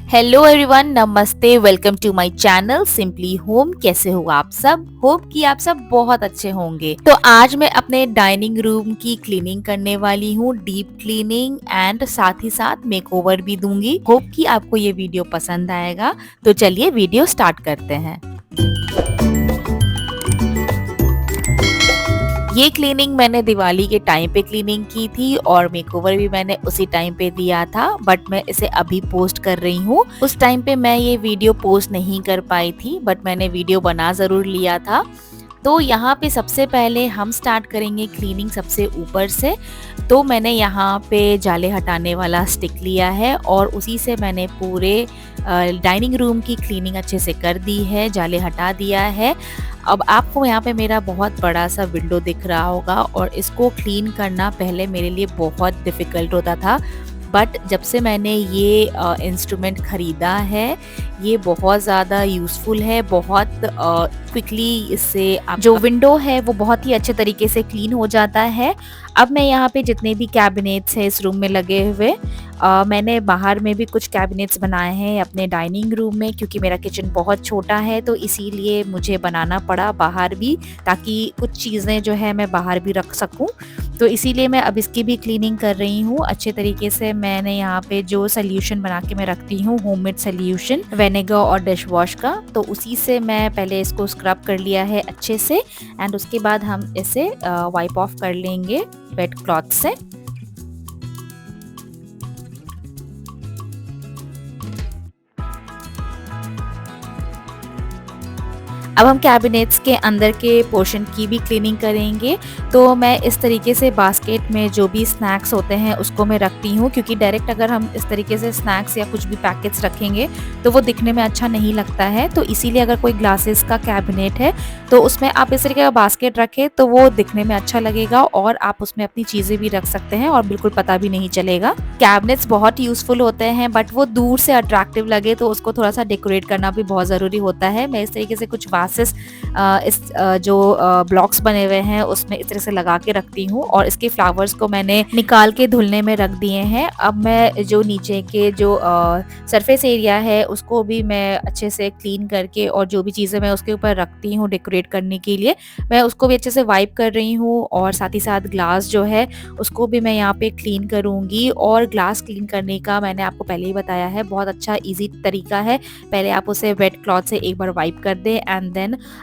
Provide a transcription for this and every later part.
Hello everyone, नमस्ते। Welcome to my channel simply home. कैसे हो आप सब? होप कि आप सब बहुत अच्छे होंगे। तो आज मैं अपने डाइनिंग रूम की क्लीनिंग करने वाली हूँ, डीप क्लीनिंग, एंड साथ ही साथ मेकओवर भी दूंगी। होप कि आपको ये वीडियो पसंद आएगा। तो चलिए वीडियो स्टार्ट करते हैं। ये क्लीनिंग मैंने दिवाली के टाइम पे क्लीनिंग की थी और मेकओवर भी मैंने उसी टाइम पे दिया था, बट मैं इसे अभी पोस्ट कर रही हूँ। उस टाइम पे मैं ये वीडियो पोस्ट नहीं कर पाई थी, बट मैंने वीडियो बना जरूर लिया था। तो यहाँ पे सबसे पहले हम स्टार्ट करेंगे क्लीनिंग सबसे ऊपर से। तो मैंने यहाँ पे जाले हटाने वाला स्टिक लिया है और उसी से मैंने पूरे डाइनिंग रूम की क्लीनिंग अच्छे से कर दी है, जाले हटा दिया है। अब आपको यहाँ पे मेरा बहुत बड़ा सा विंडो दिख रहा होगा और इसको क्लीन करना पहले मेरे लिए बहुत डिफ़िकल्ट होता था, बट जब से मैंने ये इंस्ट्रूमेंट ख़रीदा है, ये बहुत ज़्यादा यूज़फुल है। बहुत क्विकली इससे आप जो विंडो है वो बहुत ही अच्छे तरीके से क्लीन हो जाता है। अब मैं यहाँ पे जितने भी कैबिनेट्स हैं इस रूम में लगे हुए, मैंने बाहर में भी कुछ कैबिनेट्स बनाए हैं अपने डाइनिंग रूम में, क्योंकि मेरा किचन बहुत छोटा है तो इसीलिए मुझे बनाना पड़ा बाहर भी, ताकि कुछ चीज़ें जो है मैं बाहर भी रख सकूं। तो इसीलिए मैं अब इसकी भी क्लीनिंग कर रही हूँ अच्छे तरीके से। मैंने यहाँ पे जो सोल्यूशन बना के मैं रखती हूँ, होममेड सोल्यूशन विनेगर और डिश वॉश का, तो उसी से मैं पहले इसको स्क्रब कर लिया है अच्छे से, एंड उसके बाद हम इसे वाइप ऑफ कर लेंगे वेट क्लॉथ से। अब हम कैबिनेट्स के अंदर के पोर्शन की भी क्लीनिंग करेंगे। तो मैं इस तरीके से बास्केट में जो भी स्नैक्स होते हैं उसको मैं रखती हूँ, क्योंकि डायरेक्ट अगर हम इस तरीके से स्नैक्स या कुछ भी पैकेट्स रखेंगे तो वो दिखने में अच्छा नहीं लगता है। तो इसीलिए अगर कोई ग्लासेस का कैबिनेट है तो उसमें आप इस तरीके का बास्केट रखें तो वो दिखने में अच्छा लगेगा और आप उसमें अपनी चीज़ें भी रख सकते हैं और बिल्कुल पता भी नहीं चलेगा। कैबिनेट्स बहुत यूज़फुल होते हैं, बट वो दूर से अट्रैक्टिव लगे तो उसको थोड़ा सा डेकोरेट करना भी बहुत ज़रूरी होता है। मैं इस तरीके से कुछ इस जो ब्लॉक्स बने हुए हैं उसमें इस तरह से लगा के रखती हूँ और इसके फ्लावर्स को मैंने निकाल के धुलने में रख दिए हैं। अब मैं जो नीचे के जो सरफेस एरिया है उसको भी मैं अच्छे से क्लीन करके, और जो भी चीज़ें मैं उसके ऊपर रखती हूँ डेकोरेट करने के लिए, मैं उसको भी अच्छे से वाइप कर रही हूँ। और साथ ही साथ ग्लास जो है उसको भी मैं यहाँ पे क्लीन करूँगी। और ग्लास क्लीन करने का मैंने आपको पहले ही बताया है, बहुत अच्छा ईजी तरीका है। पहले आप उसे वेट क्लॉथ से एक बार वाइप कर दें, एंड देन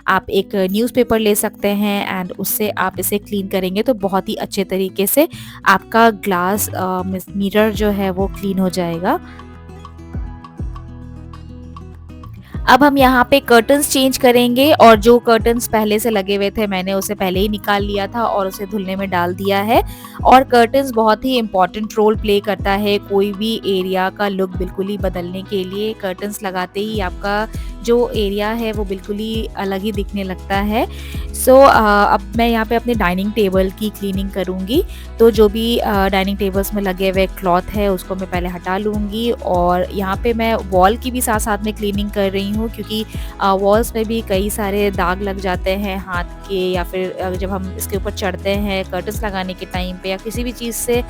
आप एक न्यूज़पेपर ले सकते हैं एंड उससे आप इसे क्लीन करेंगे तो बहुत ही अच्छे तरीके से आपका ग्लास मिरर जो है वो क्लीन हो जाएगा। अब हम यहाँ पे कर्टन्स चेंज करेंगे, और जो कर्टन्स पहले से लगे हुए थे मैंने उसे पहले ही निकाल लिया था और उसे धुलने में डाल दिया है। और कर्टन्स बहुत ही इम्पॉर्टेंट रोल प्ले करता है कोई भी एरिया का लुक बिल्कुल ही बदलने के लिए। कर्टन्स लगाते ही आपका जो एरिया है वो बिल्कुल ही अलग ही दिखने लगता है। अब मैं यहाँ पे अपने डाइनिंग टेबल की क्लीनिंग करूँगी। तो जो भी डाइनिंग टेबल्स में लगे हुए क्लॉथ है उसको मैं पहले हटा लूँगी, और यहाँ पे मैं वॉल की भी साथ साथ में क्लीनिंग कर रही हूँ, क्योंकि वॉल्स में भी कई सारे दाग लग जाते हैं हाथ के, या फिर जब हम इसके ऊपर चढ़ते हैं कर्टन्स लगाने के टाइम पे, या किसी भी चीज़ से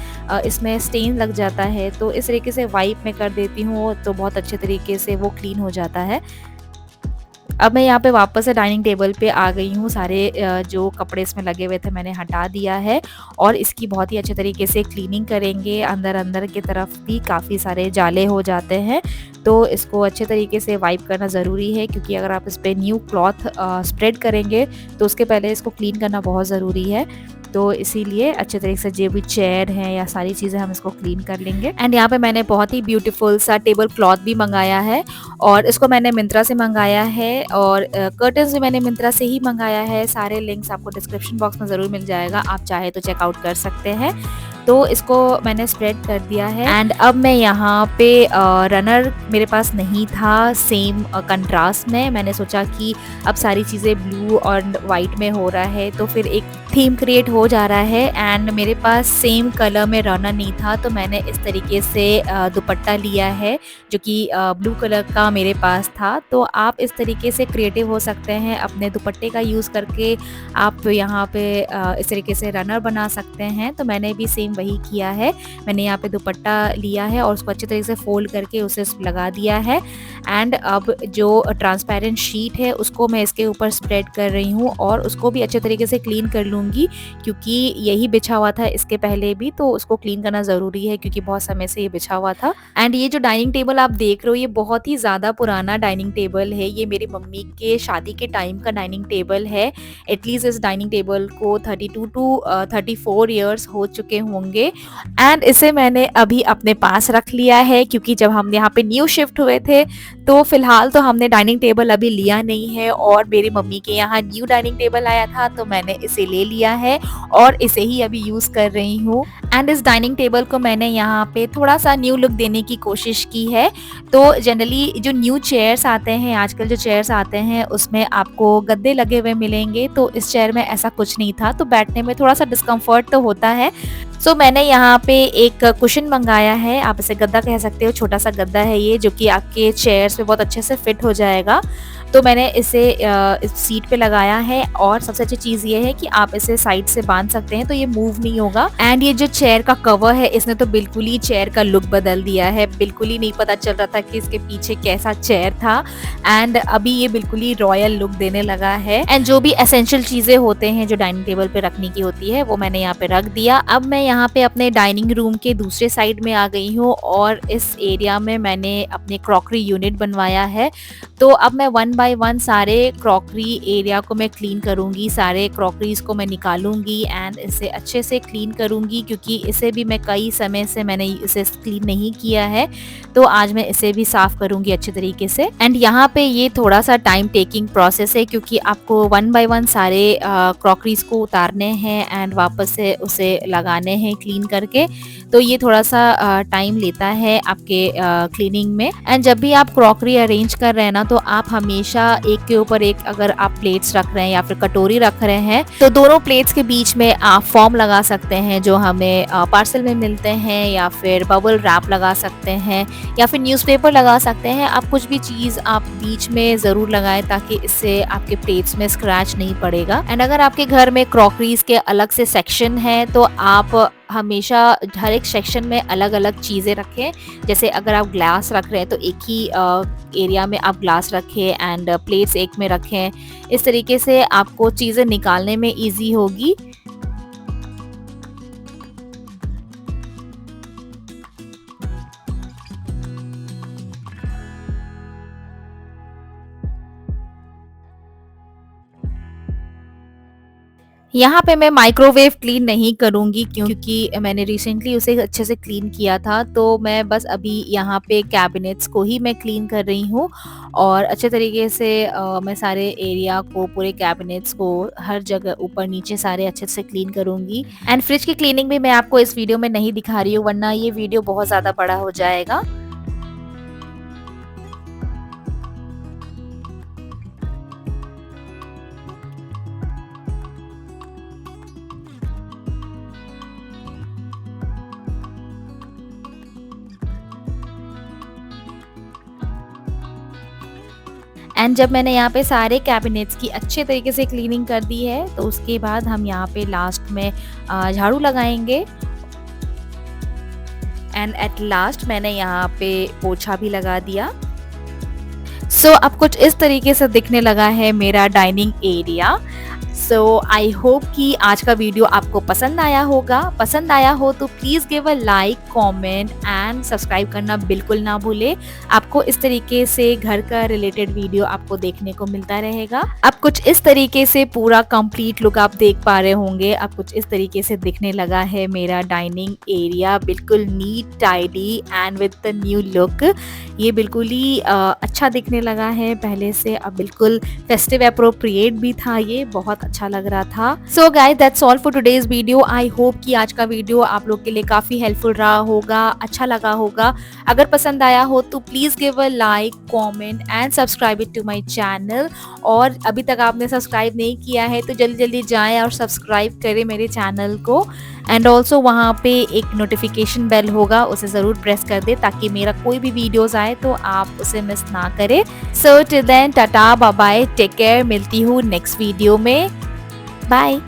इसमें स्टेन लग जाता है। तो इस तरीके से वाइप में कर देती हूँ तो बहुत अच्छे तरीके से वो क्लीन हो जाता है। अब मैं यहाँ पे वापस से डाइनिंग टेबल पे आ गई हूँ। सारे जो कपड़े इसमें लगे हुए थे मैंने हटा दिया है और इसकी बहुत ही अच्छे तरीके से क्लीनिंग करेंगे। अंदर अंदर की तरफ भी काफ़ी सारे जाले हो जाते हैं, तो इसको अच्छे तरीके से वाइप करना ज़रूरी है, क्योंकि अगर आप इस पर न्यू क्लॉथ स्प्रेड करेंगे तो उसके पहले इसको क्लीन करना बहुत ज़रूरी है। तो इसीलिए अच्छे तरीके से जो भी चेयर है या सारी चीज़ें हम इसको क्लीन कर लेंगे। एंड यहाँ पे मैंने बहुत ही ब्यूटीफुल सा टेबल क्लॉथ भी मंगाया है, और इसको मैंने मिंत्रा से मंगाया है, और कर्टन्स भी मैंने मिंत्रा से ही मंगाया है। सारे लिंक्स आपको डिस्क्रिप्शन बॉक्स में ज़रूर मिल जाएगा, आप चाहे तो चेकआउट कर सकते हैं। तो इसको मैंने स्प्रेड कर दिया है। एंड अब मैं यहाँ पे रनर मेरे पास नहीं था सेम कंट्रास्ट में। मैंने सोचा कि अब सारी चीज़ें ब्लू और वाइट में हो रहा है तो फिर एक थीम क्रिएट हो जा रहा है, एंड मेरे पास सेम कलर में रनर नहीं था, तो मैंने इस तरीके से दुपट्टा लिया है जो कि ब्लू कलर का मेरे पास था। तो आप इस तरीके से क्रिएटिव हो सकते हैं, अपने दुपट्टे का यूज़ करके आप यहाँ पे इस तरीके से रनर बना सकते हैं। तो मैंने भी सेम वही किया है। मैंने यहाँ पे दुपट्टा लिया है और उसको अच्छे तरीके से फोल्ड करके उसे लगा दिया है। एंड अब जो ट्रांसपेरेंट शीट है उसको मैं इसके ऊपर स्प्रेड कर रही हूँ और उसको भी अच्छे तरीके से क्लीन कर लूँगी, क्योंकि यही बिछा हुआ था इसके पहले भी, तो उसको क्लीन करना ज़रूरी है क्योंकि बहुत समय से ये बिछा हुआ था। एंड ये जो डाइनिंग टेबल आप देख रहे हो ये बहुत ही ज़्यादा पुराना डाइनिंग टेबल है। ये मेरी मम्मी के शादी के टाइम का डाइनिंग टेबल है। एटलीस्ट इस डाइनिंग टेबल को 32 टू 34 ईयर्स हो चुके होंगे। एंड इसे मैंने अभी अपने पास रख लिया है क्योंकि जब हम यहाँ पे न्यू शिफ्ट हुए थे तो फिलहाल तो हमने डाइनिंग टेबल अभी लिया नहीं है, और मेरी मम्मी के यहाँ न्यू डाइनिंग टेबल आया था तो मैंने इसे ले लिया है और इसे ही अभी यूज़ कर रही हूँ। एंड इस डाइनिंग टेबल को मैंने यहाँ पे थोड़ा सा न्यू लुक देने की कोशिश की है। तो जनरली जो न्यू चेयर्स आते हैं, आजकल जो चेयर्स आते हैं उसमें आपको गद्दे लगे हुए मिलेंगे, तो इस चेयर में ऐसा कुछ नहीं था, तो बैठने में थोड़ा सा डिस्कम्फर्ट तो होता है। सो मैंने यहाँ पे एक कुशन मंगाया है, आप इसे गद्दा कह सकते हो, छोटा सा गद्दा है ये जो कि आपके चेयर्स पे बहुत अच्छे से फिट हो जाएगा। तो मैंने इसे इस सीट पे लगाया है और सबसे अच्छी चीज़ ये है कि आप इसे साइड से बांध सकते हैं तो ये मूव नहीं होगा। एंड ये जो चेयर का कवर है इसने तो बिल्कुल ही चेयर का लुक बदल दिया है, बिल्कुल ही नहीं पता चल रहा था कि इसके पीछे कैसा चेयर था। एंड अभी ये बिल्कुल ही रॉयल लुक देने लगा है। एंड जो भी एसेंशियल चीज़ें होते हैं जो डाइनिंग टेबल पे रखने की होती है वो मैंने यहाँ पे रख दिया। अब मैं यहाँ पे अपने डाइनिंग रूम के दूसरे साइड में आ गई हूँ और इस एरिया में मैंने अपने क्रॉकरी यूनिट बनवाया है। तो अब मैं 1 बाय 1 सारे क्रॉकरी एरिया को मैं क्लीन करूँगी, सारे क्रॉकरीज को मैं निकालूंगी एंड इसे अच्छे से क्लीन करूँगी, क्योंकि इसे भी मैं कई समय से मैंने इसे क्लीन नहीं किया है, तो आज मैं इसे भी साफ़ करूँगी अच्छे तरीके से। एंड यहाँ पे ये थोड़ा सा टाइम टेकिंग प्रोसेस है क्योंकि आपको 1 बाय 1 सारे क्रॉकरीज को उतारने हैं एंड वापस से उसे लगाने हैं क्लीन करके, तो ये थोड़ा सा टाइम लेता है आपके क्लीनिंग में। एंड जब भी आप क्रॉकरी अरेंज कर रहे हैं ना, तो आप हमेशा एक के ऊपर एक अगर आप प्लेट्स रख रहे हैं या फिर कटोरी रख रहे हैं तो दोनों प्लेट्स के बीच में आप फॉर्म लगा सकते हैं जो हमें पार्सल में मिलते हैं, या फिर बबल रैप लगा सकते हैं, या फिर न्यूज़पेपर लगा सकते हैं। आप कुछ भी चीज़ आप बीच में ज़रूर लगाएं ताकि इससे आपके प्लेट्स में स्क्रैच नहीं पड़ेगा। एंड अगर आपके घर में क्रॉकरीज के अलग से सेक्शन है तो आप हमेशा हर एक सेक्शन में अलग अलग चीज़ें रखें। जैसे अगर आप ग्लास रख रहे हैं तो एक ही एरिया में आप ग्लास रखें एंड प्लेट्स एक में रखें। इस तरीके से आपको चीज़ें निकालने में इजी होगी। यहाँ पे मैं माइक्रोवेव क्लीन नहीं करूँगी क्योंकि मैंने रिसेंटली उसे अच्छे से क्लीन किया था, तो मैं बस अभी यहाँ पे कैबिनेट्स को ही मैं क्लीन कर रही हूँ और अच्छे तरीके से मैं सारे एरिया को, पूरे कैबिनेट्स को, हर जगह ऊपर नीचे सारे अच्छे से क्लीन करूँगी। एंड फ्रिज की क्लीनिंग भी मैं आपको इस वीडियो में नहीं दिखा रही हूँ वरना ये वीडियो बहुत ज़्यादा बड़ा हो जाएगा। एंड जब मैंने यहाँ पे सारे कैबिनेट्स की अच्छे तरीके से क्लीनिंग कर दी है तो उसके बाद हम यहाँ पे लास्ट में झाड़ू लगाएंगे। एंड एट लास्ट मैंने यहाँ पे पोछा भी लगा दिया। सो अब कुछ इस तरीके से दिखने लगा है मेरा dining area. So I hope कि आज का वीडियो आपको पसंद आया होगा। पसंद आया हो तो please give a like, comment and subscribe करना बिल्कुल ना भूले। आपको इस तरीके से घर का रिलेटेड वीडियो आपको देखने को मिलता रहेगा। अब कुछ इस तरीके से पूरा कंप्लीट लुक आप देख पा रहे होंगे। अब कुछ इस तरीके से दिखने लगा है मेरा डाइनिंग एरिया, बिल्कुल neat, tidy and with the new look. ये बिल्कुल ही अच्छा दिखने लगा है पहले से। अब बिल्कुल फेस्टिव एप्रोप्रिएट भी था, ये बहुत अच्छा लग रहा था। So guys that's all for today's video. I hope कि आज का वीडियो आप लोग के लिए काफ़ी हेल्पफुल रहा होगा, अच्छा लगा होगा। अगर पसंद आया हो तो please give a like, comment and subscribe it to my channel. और अभी तक आपने सब्सक्राइब नहीं किया है तो जल्दी जल्दी जाएं और सब्सक्राइब करें मेरे चैनल को। एंड ऑल्सो वहाँ पे एक नोटिफिकेशन बेल होगा, उसे ज़रूर प्रेस कर दे ताकि मेरा कोई भी वीडियोज़ आए तो आप उसे मिस ना करें। So till then tata bye bye, take care. मिलती हूँ नेक्स्ट वीडियो में। बाय।